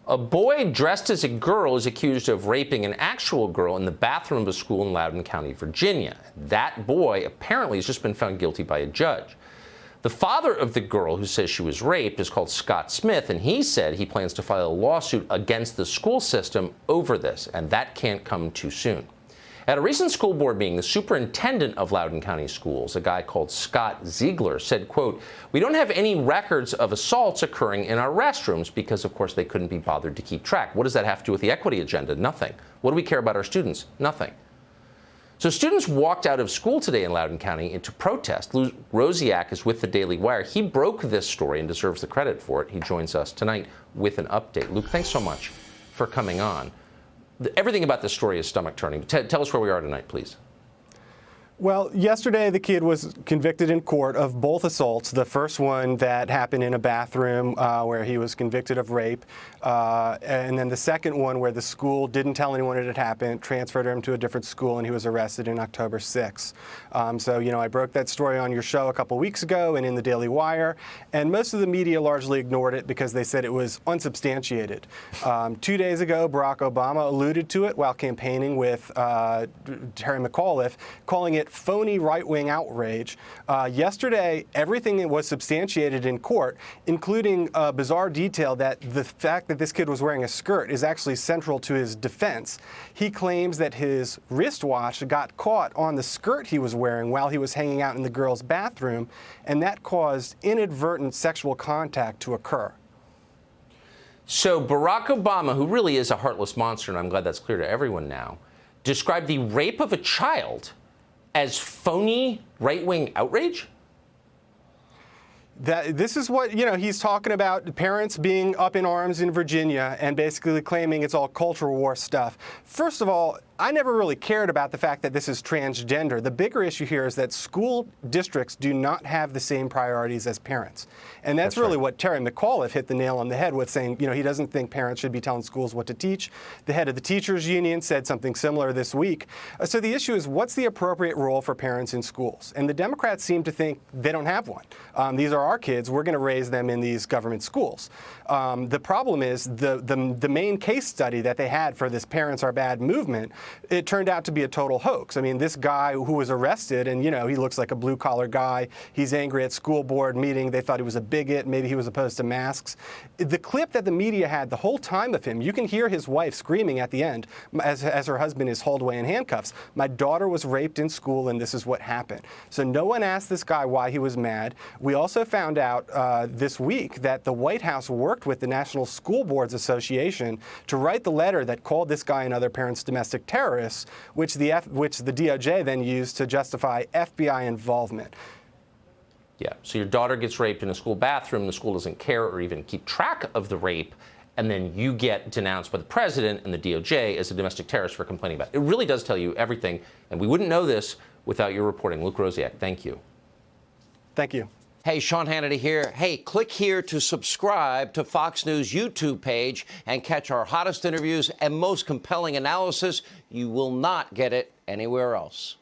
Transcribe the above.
A boy dressed as a girl is accused of raping an actual girl in the bathroom of a school in Loudoun County, Virginia. That boy apparently has just been found guilty by a judge. The father of the girl who says she was raped is called Scott Smith, and he said he plans to file a lawsuit against the school system over this, and that can't come too soon. At a recent school board meeting, the superintendent of Loudoun County Schools, a guy called Scott Ziegler, said, quote, "We don't have any records of assaults occurring in our restrooms because, of course, they couldn't be bothered to keep track." What does that have to do with the equity agenda? Nothing. What do we care about our students? Nothing. So students walked out of school today in Loudoun County to protest. Luke Rosiak is with the Daily Wire. He broke this story and deserves the credit for it. He joins us tonight with an update. Luke, thanks so much for coming on. Everything about this story is stomach-turning. Tell us where we are tonight, please. Well, yesterday the kid was convicted in court of both assaults. The first one that happened in a bathroom where he was convicted of rape. And then the second one where the school didn't tell anyone it had happened, transferred him to a different school, and he was arrested in October 6th. So, you know, I broke that story on your show a couple weeks ago and in the Daily Wire, and most of the media largely ignored it because they said it was unsubstantiated. 2 days ago, Barack Obama alluded to it while campaigning with Terry McAuliffe, calling it phony right-wing outrage. Yesterday, everything was substantiated in court, including a bizarre detail that the fact that this kid was wearing a skirt is actually central to his defense. He claims that his wristwatch got caught on the skirt he was wearing while he was hanging out in the girl's bathroom, and that caused inadvertent sexual contact to occur. So Barack Obama, who really is a heartless monster, and I'm glad that's clear to everyone now, described the rape of a child as phony right-wing outrage? This is what, you know, he's talking about, parents being up in arms in Virginia and basically claiming it's all culture war stuff. First of all, I never really cared about the fact that this is transgender. The bigger issue here is that school districts do not have the same priorities as parents. And that's really right. What Terry McAuliffe hit the nail on the head with, saying, you know, he doesn't think parents should be telling schools what to teach. The head of the teachers union said something similar this week. So the issue is, what's the appropriate role for parents in schools? And the Democrats seem to think they don't have one. These are our kids. We're going to raise them in these government schools. The problem is the main case study that they had for this Parents Are Bad movement, it turned out to be a total hoax. I mean, this guy who was arrested, and, you know, he looks like a blue-collar guy. He's angry at school board meeting. They thought he was a bigot. Maybe he was opposed to masks. The clip that the media had the whole time of him, you can hear his wife screaming at the end as her husband is hauled away in handcuffs. My daughter was raped in school, and this is what happened. So no one asked this guy why he was mad. We also found out this week that the White House worked with the National School Boards Association to write the letter that called this guy and other parents domestic terrorists, which the DOJ then used to justify FBI involvement. Yeah, so your daughter gets raped in a school bathroom, the school doesn't care or even keep track of the rape, and then you get denounced by the president and the DOJ as a domestic terrorist for complaining about it. It really does tell you everything, and we wouldn't know this without your reporting. Luke Rosiak, thank you. Thank you. Hey, Sean Hannity here. Hey, click here to subscribe to Fox News YouTube page and catch our hottest interviews and most compelling analysis. You will not get it anywhere else.